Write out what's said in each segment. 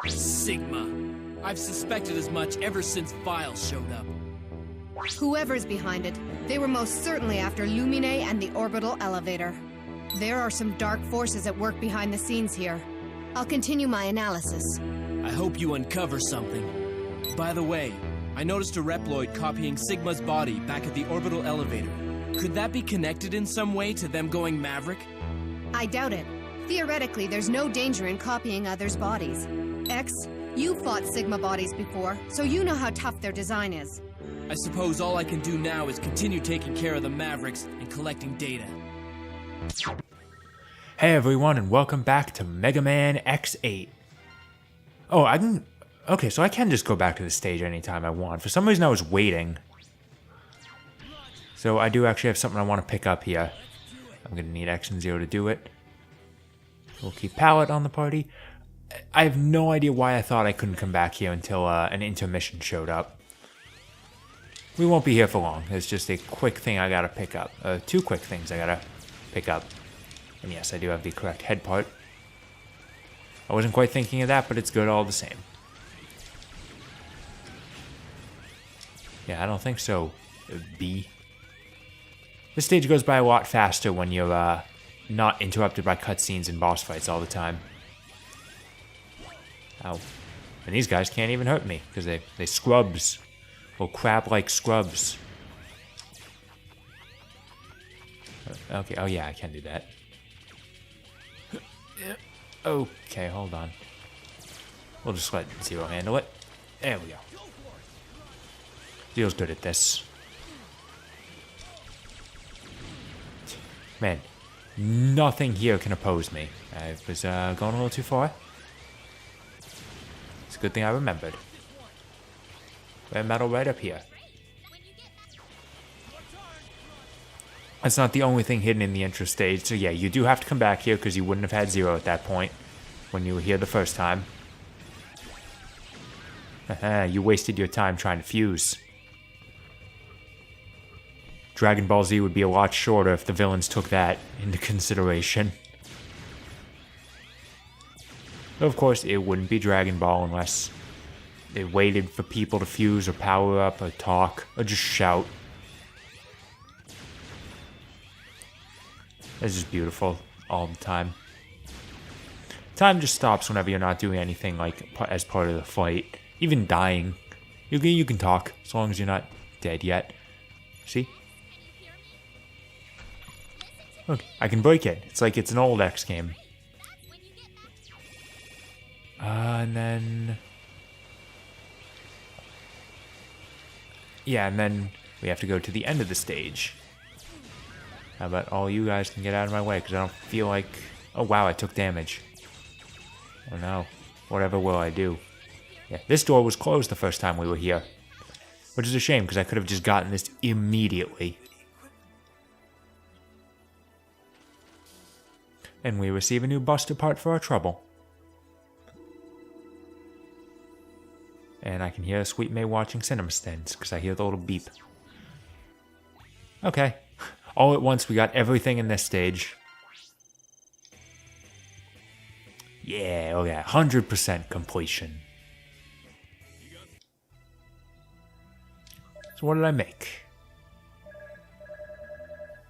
Sigma. I've suspected as much ever since Files showed up. Whoever's behind it, they were most certainly after Lumine and the orbital elevator. There are some dark forces at work behind the scenes here. I'll continue my analysis. I hope you uncover something. By the way, I noticed a Reploid copying Sigma's body back at the orbital elevator. Could that be connected in some way to them going Maverick? I doubt it. Theoretically, there's no danger in copying others' bodies. X, you fought Sigma bodies before, so you know how tough their design is. I suppose all I can do now is continue taking care of the Mavericks and collecting data. Hey everyone, and welcome back to Mega Man X8. Oh, okay, so I can just go back to the stage anytime I want. For some reason I was waiting. So I do actually have something I want to pick up here. I'm gonna need X and 0 to do it. We'll keep Pallet on the party. I have no idea why I thought I couldn't come back here until an intermission showed up. We won't be here for long. It's just a quick thing I gotta pick up. Two quick things I gotta pick up. And yes, I do have the correct head part. I wasn't quite thinking of that, but it's good all the same. Yeah, I don't think so, B. This stage goes by a lot faster when you're not interrupted by cutscenes and boss fights all the time. Ow. And these guys can't even hurt me, because they scrubs. Little crab-like scrubs. Okay, oh yeah, I can do that. Okay, hold on. We'll just let 0 handle it. There we go. Zero's good at this. Man, nothing here can oppose me. I was going a little too far. It's a good thing I remembered. Red metal right up here. That's not the only thing hidden in the intro stage, so yeah, you do have to come back here because you wouldn't have had 0 at that point when you were here the first time. You wasted your time trying to fuse. Dragon Ball Z would be a lot shorter if the villains took that into consideration. Of course, it wouldn't be Dragon Ball unless they waited for people to fuse or power up or talk or just shout. It's just beautiful all the time. Time just stops whenever you're not doing anything like as part of the fight. Even dying. You can talk as long as you're not dead yet. See? Look, I can break it. It's like it's an old X game. And then... yeah, and then we have to go to the end of the stage. How about all you guys can get out of my way, because I don't feel like... oh wow, I took damage. Oh no. Whatever will I do? Yeah, this door was closed the first time we were here. Which is a shame, because I could have just gotten this immediately. And we receive a new buster part for our trouble. And I can hear Sweet May watching cinema stands, because I hear the little beep. Okay. All at once, we got everything in this stage. Yeah, oh yeah, 100% completion. So what did I make?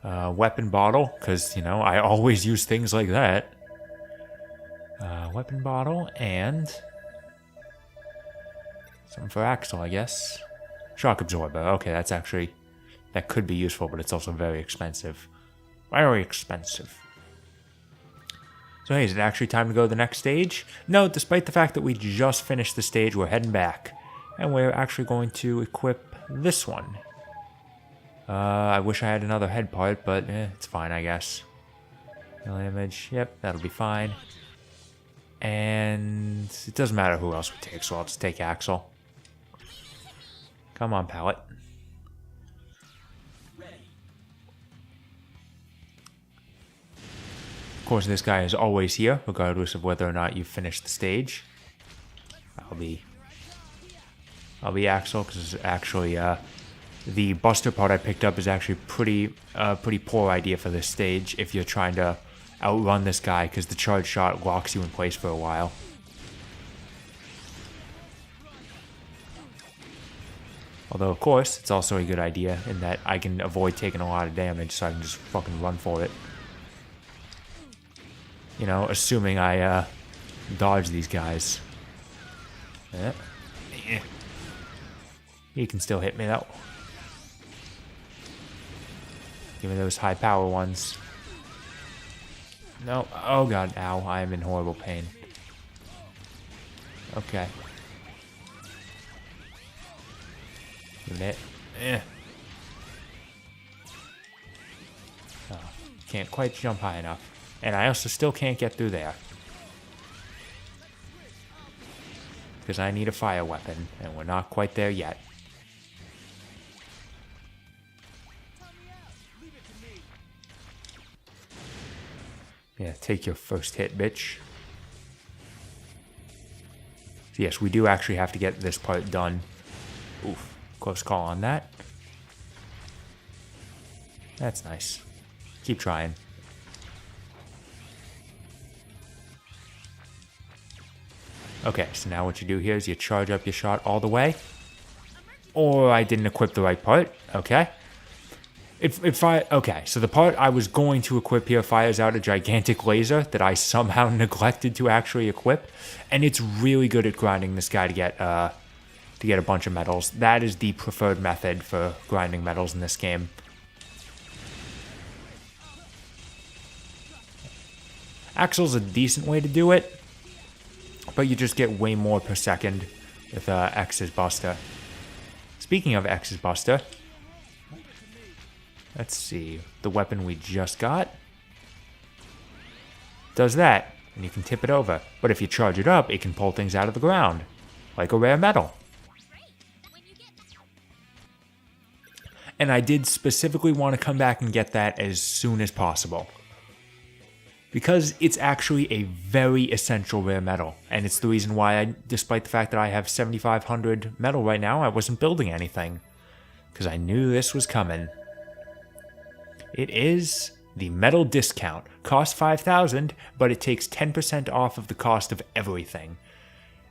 Weapon bottle, because, you know, I always use things like that. Weapon bottle, and... something for Axel, I guess. Shock absorber. Okay, that's actually... that could be useful, but it's also very expensive. Very expensive. So hey, is it actually time to go to the next stage? No, despite the fact that we just finished the stage, we're heading back. And we're actually going to equip this one. I wish I had another head part, but it's fine, I guess. No image. Yep, that'll be fine. And it doesn't matter who else we take, so I'll just take Axel. Come on, Pallet. Of course, this guy is always here, regardless of whether or not you've finished the stage. I'll be Axel, because actually, the buster part I picked up is actually pretty poor idea for this stage if you're trying to outrun this guy, because the charge shot locks you in place for a while. Although, of course, it's also a good idea in that I can avoid taking a lot of damage, so I can just fucking run for it. You know, assuming I dodge these guys. He can still hit me though. Give me those high power ones. No. Oh god, ow. I am in horrible pain. Okay. Give it. Oh, can't quite jump high enough. And I also still can't get through there. Because I need a fire weapon, and we're not quite there yet. Yeah, take your first hit, bitch. So yes, we do actually have to get this part done. Oof, close call on that. That's nice. Keep trying. Okay, so now what you do here is you charge up your shot all the way. Or I didn't equip the right part. Okay. Okay, so the part I was going to equip here fires out a gigantic laser that I somehow neglected to actually equip. And it's really good at grinding this guy to get a bunch of metals. That is the preferred method for grinding metals in this game. Axle's a decent way to do it, but you just get way more per second with X's Buster. Speaking of X's Buster, let's see, the weapon we just got does that, and you can tip it over. But if you charge it up, it can pull things out of the ground, like a rare metal. And I did specifically want to come back and get that as soon as possible, because it's actually a very essential rare metal. And it's the reason why despite the fact that I have 7,500 metal right now, I wasn't building anything. Because I knew this was coming. It is the metal discount. Costs 5,000, but it takes 10% off of the cost of everything.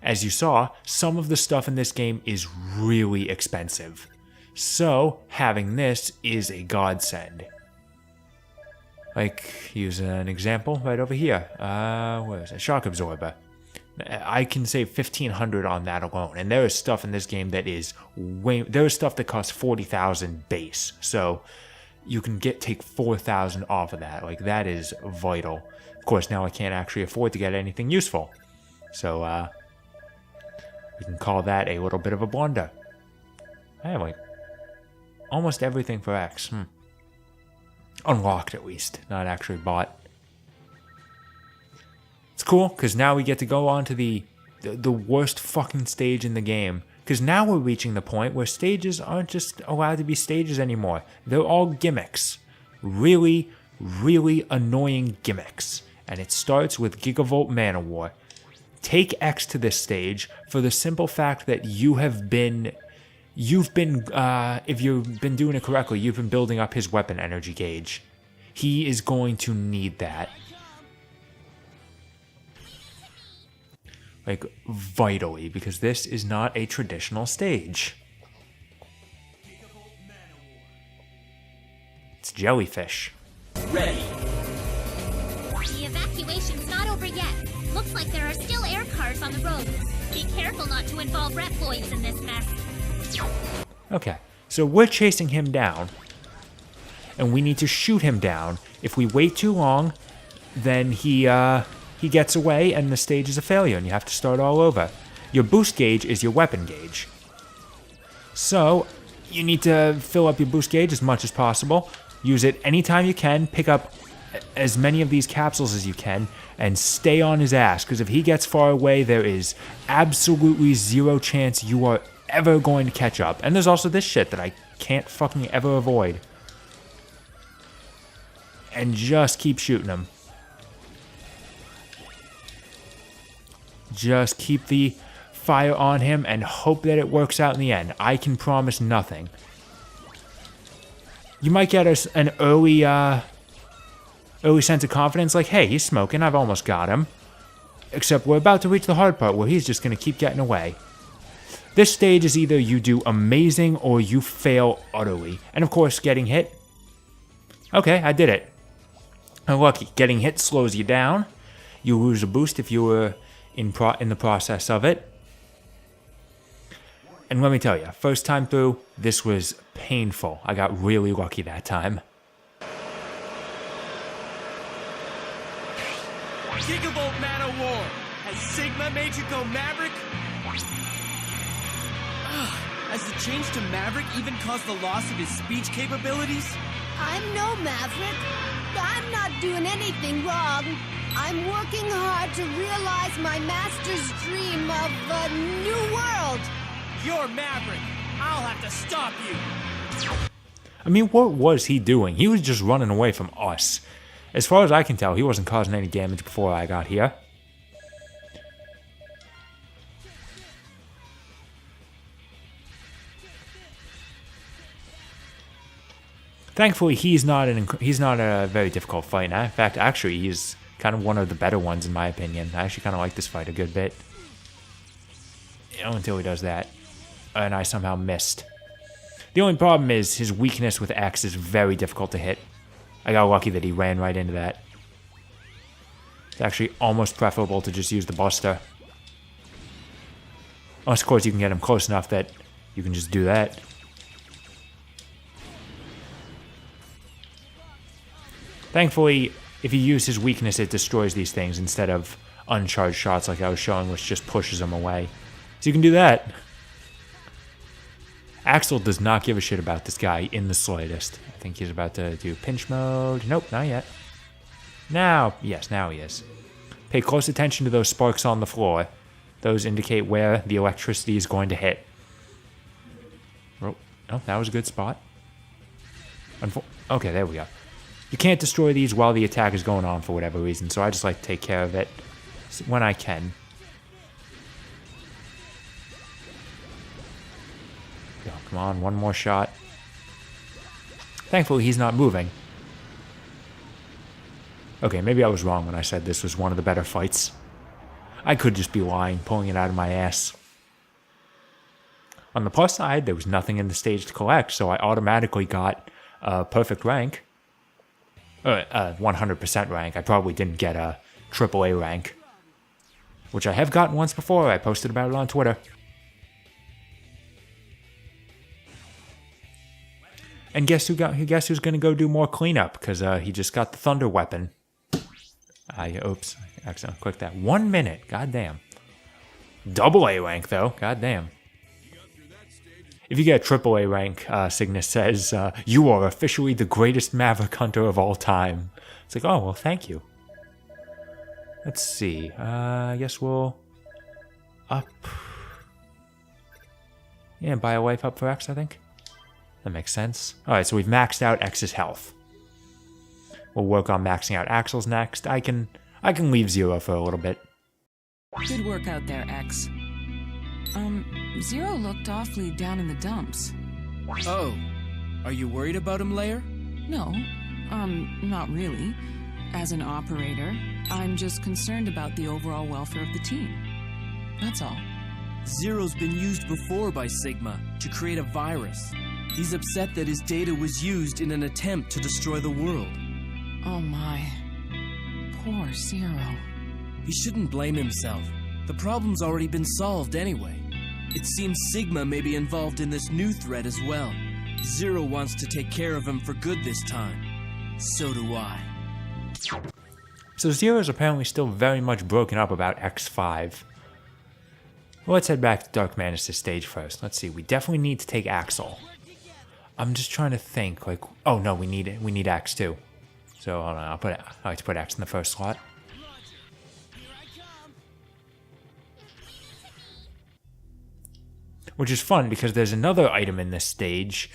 As you saw, some of the stuff in this game is really expensive. So, having this is a godsend. Like, use an example right over here. Where is it? Shock Absorber. I can save 1,500 on that alone. And there is stuff in this game that is there is stuff that costs 40,000 base. So you can take 4,000 off of that. Like, that is vital. Of course, now I can't actually afford to get anything useful. So, we can call that a little bit of a blunder. I have, like, almost everything for X. Unlocked, at least. Not actually bought. It's cool, because now we get to go on to the worst fucking stage in the game. Because now we're reaching the point where stages aren't just allowed to be stages anymore. They're all gimmicks. Really, really annoying gimmicks. And it starts with Gigavolt Mana War. Take X to this stage for the simple fact that if you've been doing it correctly, you've been building up his weapon energy gauge. He is going to need that. Like, vitally, because this is not a traditional stage. It's Jellyfish. Ready. The evacuation's not over yet. Looks like there are still air cars on the road. Be careful not to involve Reploids in this mess. Okay, so we're chasing him down, and we need to shoot him down. If we wait too long, then he gets away, and the stage is a failure, and you have to start all over. Your boost gauge is your weapon gauge. So, you need to fill up your boost gauge as much as possible. Use it anytime you can. Pick up as many of these capsules as you can, and stay on his ass, because if he gets far away, there is absolutely zero chance you are ever going to catch up. And there's also this shit that I can't fucking ever avoid. And just keep shooting him. Just keep the fire on him and hope that it works out in the end. I can promise nothing. You might get an early sense of confidence, like, hey, he's smoking, I've almost got him. Except we're about to reach the hard part where he's just going to keep getting away. This stage is either you do amazing or you fail utterly. And of course, getting hit. Okay, I did it. I'm lucky. Getting hit slows you down. You lose a boost if you were in the process of it. And let me tell you, first time through, this was painful. I got really lucky that time. Gigavolt Man of War. Has Sigma made you go Maverick? Has the change to Maverick even caused the loss of his speech capabilities? I'm no Maverick. I'm not doing anything wrong. I'm working hard to realize my master's dream of a new world. You're Maverick. I'll have to stop you. I mean, what was he doing? He was just running away from us. As far as I can tell, he wasn't causing any damage before I got here. Thankfully, he's not a very difficult fight. In fact, actually, he's kind of one of the better ones in my opinion. I actually kind of like this fight a good bit. You know, until he does that. And I somehow missed. The only problem is his weakness with X is very difficult to hit. I got lucky that he ran right into that. It's actually almost preferable to just use the Buster. Unless, of course, you can get him close enough that you can just do that. Thankfully, if you use his weakness, it destroys these things instead of uncharged shots like I was showing, which just pushes them away. So you can do that. Axel does not give a shit about this guy in the slightest. I think he's about to do pinch mode. Nope, not yet. Now, yes, now he is. Pay close attention to those sparks on the floor. Those indicate where the electricity is going to hit. Oh, that was a good spot. Okay, there we go. You can't destroy these while the attack is going on for whatever reason, so I just like to take care of it when I can. Go, come on, one more shot. Thankfully, he's not moving. Okay, maybe I was wrong when I said this was one of the better fights. I could just be lying, pulling it out of my ass. On the plus side, there was nothing in the stage to collect, so I automatically got a perfect rank. 100% rank. I probably didn't get a AAA rank, which I have gotten once before. I posted about it on Twitter. And guess who's gonna go do more cleanup? Because he just got the thunder weapon. Oops, I accidentally clicked that. 1 minute, goddamn. AA rank though, goddamn. If you get a AAA rank, Cygnus says, you are officially the greatest Maverick hunter of all time. It's like, oh, well, thank you. Let's see. I guess we'll up. Yeah, buy a life up for X, I think. That makes sense. Alright, so we've maxed out X's health. We'll work on maxing out Axel's next. I can leave Zero for a little bit. Good work out there, X. Zero looked awfully down in the dumps. Oh, are you worried about him, Lair? No, not really. As an operator, I'm just concerned about the overall welfare of the team. That's all. Zero's been used before by Sigma to create a virus. He's upset that his data was used in an attempt to destroy the world. Oh my. Poor Zero. He shouldn't blame himself. The problem's already been solved anyway. It seems Sigma may be involved in this new threat as well. Zero wants to take care of him for good this time. So do I. So Zero's apparently still very much broken up about X5. Well, let's head back to Dark Manus' stage first. Let's see, we definitely need to take Axel. I'm just trying to think, like, oh no, we need X too. So hold on, I like to put X in the first slot. Which is fun because there's another item in this stage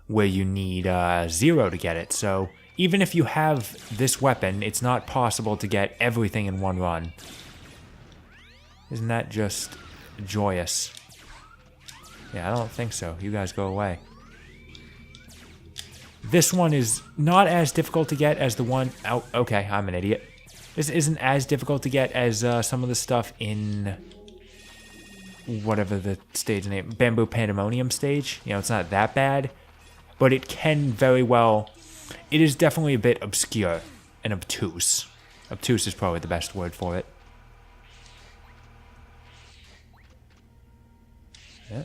where you need Zero to get it. So even if you have this weapon, it's not possible to get everything in one run. Isn't that just joyous? Yeah, I don't think so. You guys go away. This one is not as difficult to get as the one... Oh, okay, I'm an idiot. This isn't as difficult to get as some of the stuff in whatever the stage name, Bamboo Pandemonium stage. You know, it's not that bad, but it can very well, it is definitely a bit obscure and obtuse. Obtuse is probably the best word for it. Yeah.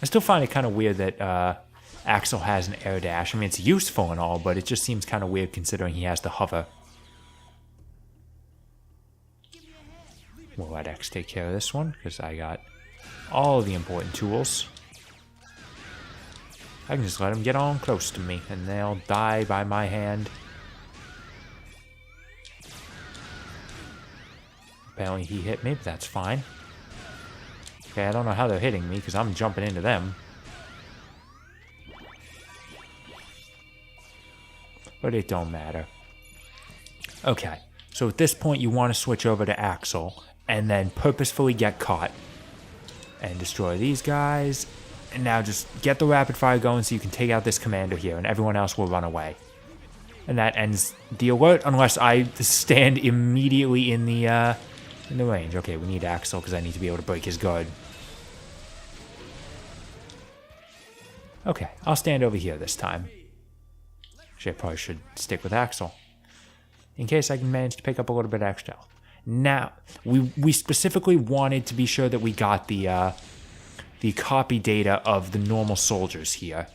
I still find it kind of weird that Axel has an air dash. I mean, it's useful and all, but it just seems kind of weird considering he has to hover. We'll let X take care of this one, because I got all the important tools. I can just let them get on close to me, and they'll die by my hand. Apparently he hit me, but that's fine. Okay, I don't know how they're hitting me, because I'm jumping into them. But it don't matter. Okay, so at this point you want to switch over to Axel, and then purposefully get caught. And destroy these guys. And now just get the rapid fire going so you can take out this commander here, and everyone else will run away. And that ends the alert, unless I stand immediately in the range. Okay, we need Axel, because I need to be able to break his guard. Okay, I'll stand over here this time. Actually, I probably should stick with Axel, in case I can manage to pick up a little bit extra health. Now, we specifically wanted to be sure that we got the copy data of the normal soldiers here,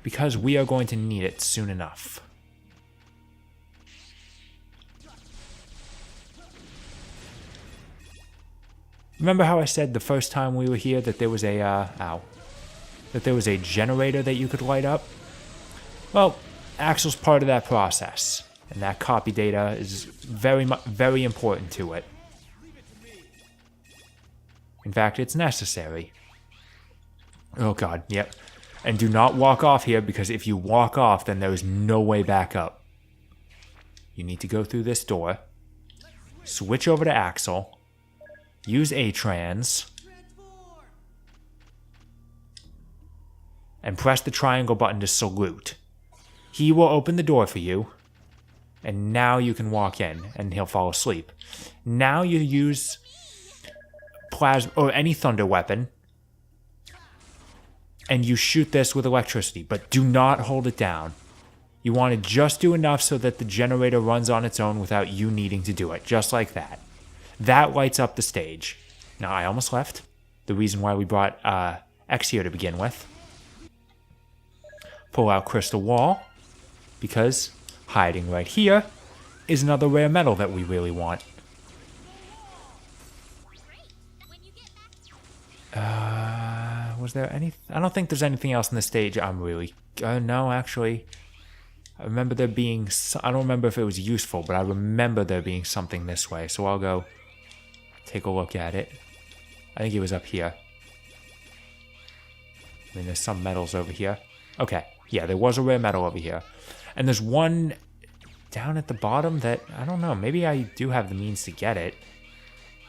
because we are going to need it soon enough. Remember how I said the first time we were here that there was a that there was a generator that you could light up? Well, Axel's part of that process, and that copy data is very important to it. In fact, it's necessary. Oh god, yep. And do not walk off here, because if you walk off, then there is no way back up. You need to go through this door, switch over to Axel, use A-Trans, and press the triangle button to salute. He will open the door for you, and now you can walk in, and he'll fall asleep. Now you use plasma or any thunder weapon, and you shoot this with electricity, but do not hold it down. You want to just do enough so that the generator runs on its own without you needing to do it, just like that. That lights up the stage. Now, I almost left. The reason why we brought X here to begin with. Pull out Crystal Wall, because hiding right here is another rare metal that we really want. Was there any? I don't think there's anything else in the stage I'm really... no, actually. I remember there being... I don't remember if it was useful, but I remember there being something this way. So I'll go take a look at it. I think it was up here. I mean, there's some metals over here. Okay, yeah, there was a rare metal over here. And there's one down at the bottom that... I don't know, maybe I do have the means to get it.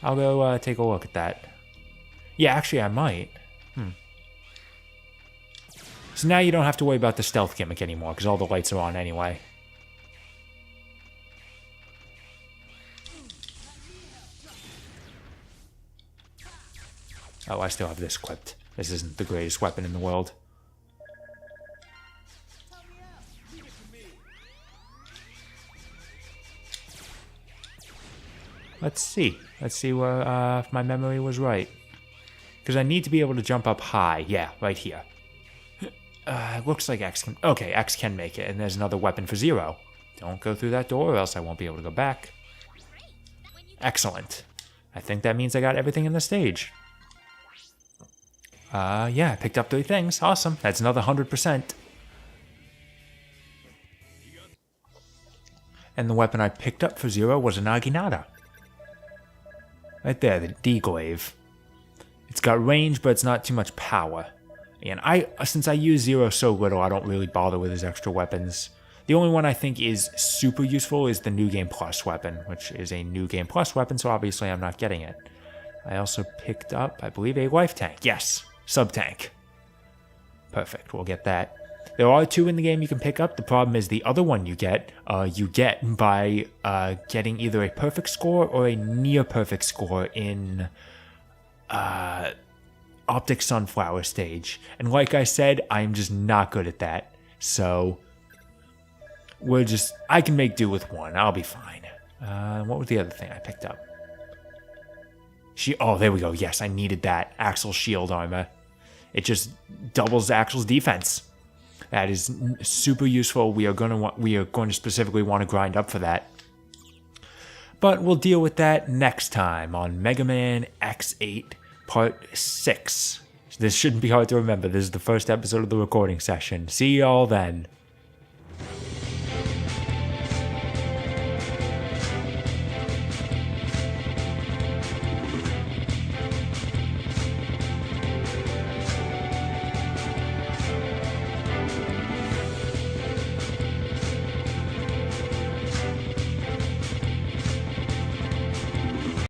I'll go take a look at that. Yeah, actually, I might. So now you don't have to worry about the stealth gimmick anymore, because all the lights are on anyway. Oh, I still have this equipped. This isn't the greatest weapon in the world. Let's see. Let's see where, if my memory was right. Because I need to be able to jump up high. Yeah, right here. It looks like X can... Okay, X can make it, and there's another weapon for Zero. Don't go through that door, or else I won't be able to go back. Excellent. I think that means I got everything in the stage. Yeah, I picked up 3 things. Awesome. That's another 100%. And the weapon I picked up for Zero was an Aginata. Right there, the D-Glaive. It's got range, but it's not too much power. And since I use Zero so little, I don't really bother with his extra weapons. The only one I think is super useful is the New Game Plus weapon, which is a New Game Plus weapon, so obviously I'm not getting it. I also picked up, I believe, a life tank. Yes, sub-tank. Perfect, we'll get that. There are 2 in the game you can pick up. The problem is the other one you get by getting either a perfect score or a near perfect score in Optic Sunflower stage. And like I said, I'm just not good at that. So I can make do with 1. I'll be fine. What was the other thing I picked up? Oh, there we go. Yes, I needed that. Axel's shield armor. It just doubles Axel's defense. That is super useful. We are going to specifically want to grind up for that. But we'll deal with that next time on Mega Man X8 Part 6. This shouldn't be hard to remember. This is the first episode of the recording session. See y'all then.